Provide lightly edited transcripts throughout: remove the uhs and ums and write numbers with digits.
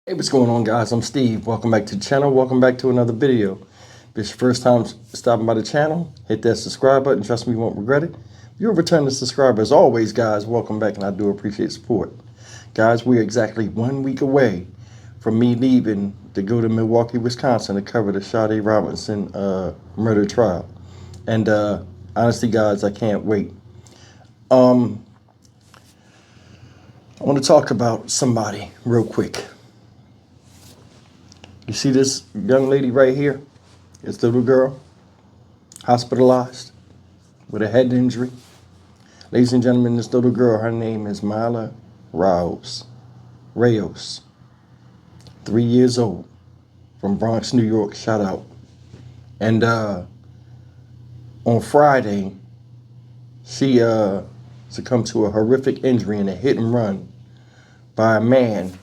Hey, what's going on, guys? I'm Steve. Welcome back to the channel. Welcome back to another video. If it's your first time stopping by the channel, hit that subscribe button. Trust me, you won't regret it. If you're a returning subscriber, as always, guys, welcome back, and I do appreciate support. Guys, we're exactly 1 week away from me leaving to go to Milwaukee, Wisconsin to cover the Sade Robinson murder trial. And honestly, guys, I can't wait. I want to talk about somebody real quick. You see this young lady right here? This little girl, hospitalized with a head injury. Ladies and gentlemen, this little girl, her name is Myla Rayos, 3 years old, from Bronx, New York. Shout out. And on Friday, she succumbed to a horrific injury in a hit and run by a man.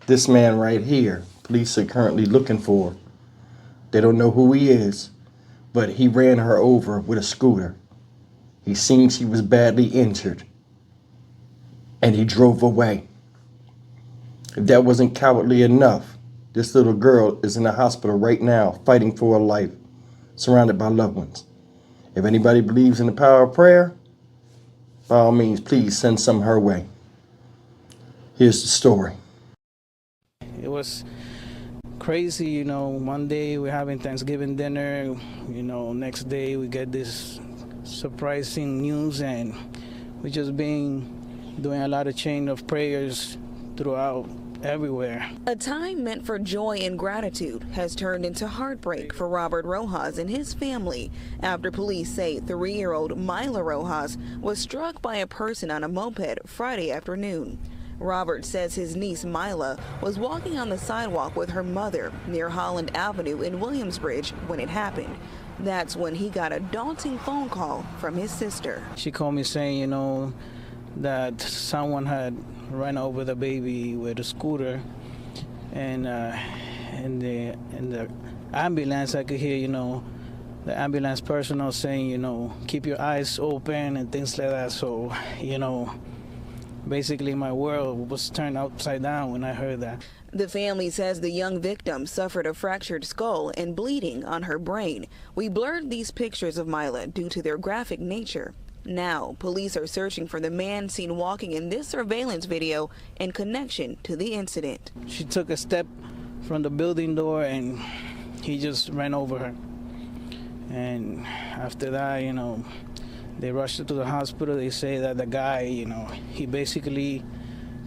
This man right here, police are currently looking for. They don't know who he is, but he ran her over with a scooter. He seen she was badly injured, and he drove away. If that wasn't cowardly enough, this little girl is in the hospital right now, fighting for her life, surrounded by loved ones. If anybody believes in the power of prayer, by all means, please send some her way. Here's the story. It was crazy, one day we're having Thanksgiving dinner, next day we get this surprising news, and we just been doing a lot of chain of prayers throughout everywhere. A time meant for joy and gratitude has turned into heartbreak for Robert Rojas and his family after police say 3-year-old Myla Rojas was struck by a person on a moped Friday afternoon. Robert says his niece Myla was walking on the sidewalk with her mother near Holland Avenue in Williamsbridge when it happened. That's when he got a daunting phone call from his sister. She called me saying, that someone had run over the baby with a scooter, and in the ambulance I could hear, the ambulance personnel saying, keep your eyes open and things like that. So, basically, my world was turned upside down when I heard that. The family says the young victim suffered a fractured skull and bleeding on her brain. We blurred these pictures of Myla due to their graphic nature. Now, police are searching for the man seen walking in this surveillance video in connection to the incident. She took a step from the building door and he just ran over her. And after that, they rushed her to the hospital. They say that the guy, he basically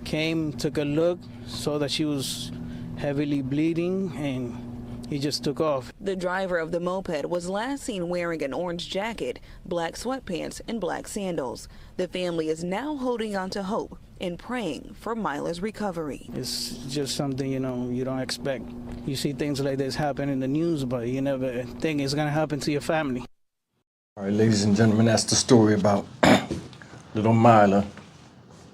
came, took a look, saw that she was heavily bleeding, and he just took off. The driver of the moped was last seen wearing an orange jacket, black sweatpants, and black sandals. The family is now holding on to hope and praying for Myla's recovery. It's just something, you don't expect. You see things like this happen in the news, but you never think it's going to happen to your family. All right, ladies and gentlemen, that's the story about little Myla.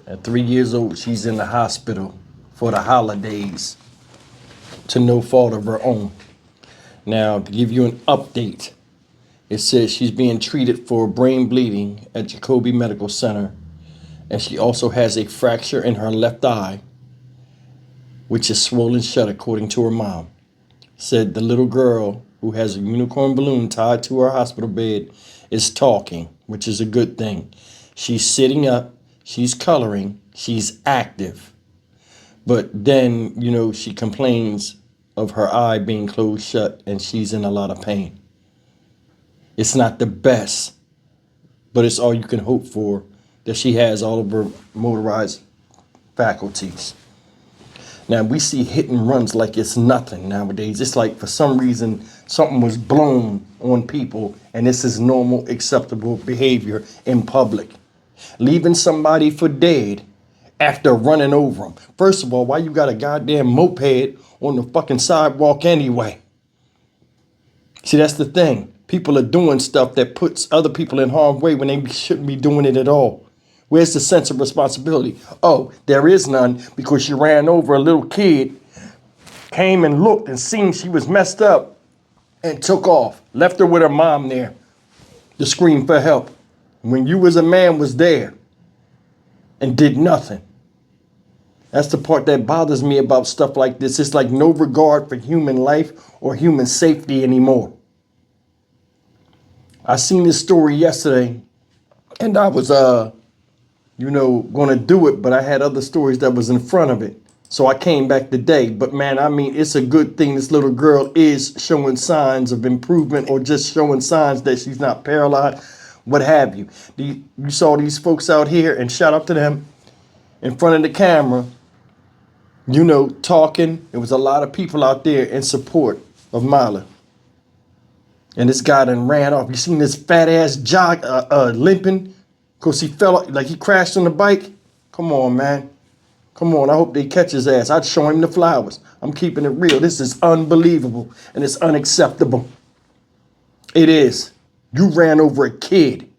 At 3 years old, she's in the hospital for the holidays to no fault of her own. Now, to give you an update, it says she's being treated for brain bleeding at Jacobi Medical Center, and she also has a fracture in her left eye, which is swollen shut, according to her mom. Said the little girl, who has a unicorn balloon tied to her hospital bed, is talking, which is a good thing. She's sitting up, she's coloring, she's active. But then, she complains of her eye being closed shut and she's in a lot of pain. It's not the best, but it's all you can hope for, that she has all of her motorized faculties. Now, we see hit and runs like it's nothing nowadays. It's like for some reason, something was blown on people, and this is normal, acceptable behavior in public. Leaving somebody for dead after running over them. First of all, why you got a goddamn moped on the fucking sidewalk anyway? See, that's the thing. People are doing stuff that puts other people in harm's way when they shouldn't be doing it at all. Where's the sense of responsibility? Oh, there is none, because she ran over a little kid, came and looked and seen she was messed up and took off. Left her with her mom there to scream for help. When you as a man was there and did nothing. That's the part that bothers me about stuff like this. It's like no regard for human life or human safety anymore. I seen this story yesterday and I was, going to do it, but I had other stories that was in front of it. So I came back today. But man, I mean, it's a good thing this little girl is showing signs of improvement or just showing signs that she's not paralyzed, what have you. You saw these folks out here, and shout out to them, in front of the camera, talking. There was a lot of people out there in support of Mila. And this guy done ran off. You seen this fat ass limping? Because he fell, like he crashed on the bike. Come on, man. Come on, I hope they catch his ass. I'd show him the flowers. I'm keeping it real. This is unbelievable and it's unacceptable. It is. You ran over a kid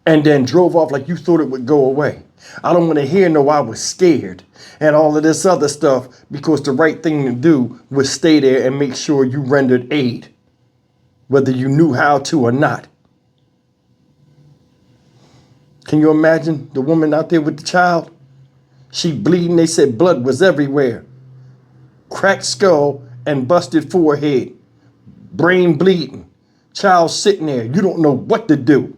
and then drove off like you thought it would go away. I don't want to hear no I was scared and all of this other stuff, because the right thing to do was stay there and make sure you rendered aid, whether you knew how to or not. Can you imagine the woman out there with the child? She bleeding, they said blood was everywhere. Cracked skull and busted forehead. Brain bleeding. Child sitting there. You don't know what to do.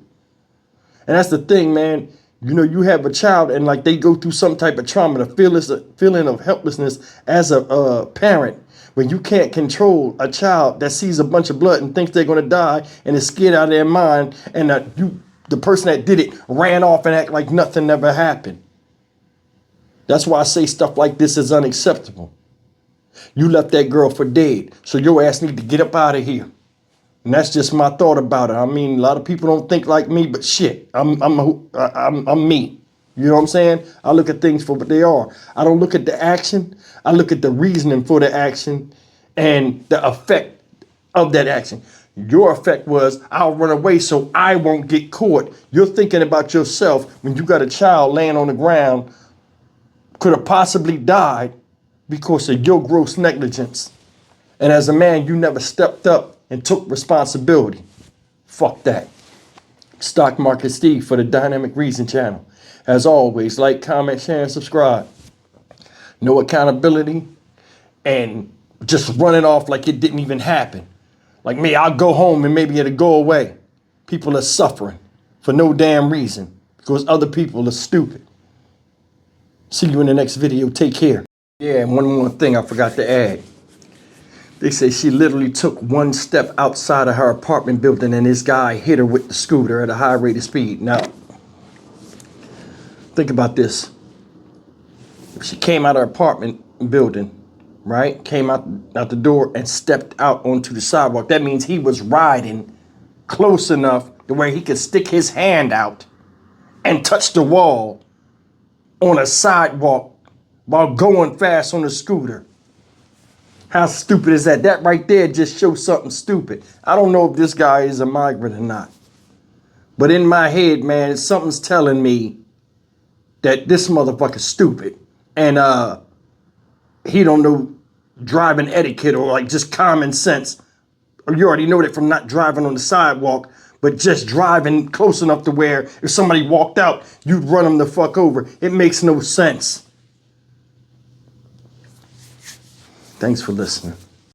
And that's the thing, man. You have a child and like they go through some type of trauma, the feeling of helplessness as a parent. When you can't control a child that sees a bunch of blood and thinks they're going to die and is scared out of their mind, and the person that did it ran off and act like nothing ever happened. That's why I say stuff like this is unacceptable. You left that girl for dead, so your ass need to get up out of here. And that's just my thought about it. I mean, a lot of people don't think like me, but shit, I'm me. You know what I'm saying? I look at things for what they are. I don't look at the action. I look at the reasoning for the action and the effect of that action. Your effect was, I'll run away so I won't get caught. You're thinking about yourself when you got a child laying on the ground, could have possibly died because of your gross negligence. And as a man, you never stepped up and took responsibility. Fuck that. Stock Market Steve for the Dynamic Reason channel. As always, like, comment, share, and subscribe. No accountability and just running off like it didn't even happen. Like me, I'll go home and maybe it'll go away. People are suffering for no damn reason because other people are stupid. See you in the next video. Take care. Yeah, and one more thing I forgot to add. They say she literally took one step outside of her apartment building and this guy hit her with the scooter at a high rate of speed. Now, think about this. If she came out of her apartment building, right? Came out the door and stepped out onto the sidewalk. That means he was riding close enough to where he could stick his hand out and touch the wall on a sidewalk while going fast on a scooter. How stupid is that? That right there just shows something stupid. I don't know if this guy is a migrant or not. But in my head, man, something's telling me that this motherfucker's stupid. And he don't know driving etiquette or like just common sense. Or you already know that from not driving on the sidewalk, but just driving close enough to where if somebody walked out, you'd run them the fuck over. It makes no sense. Thanks for listening.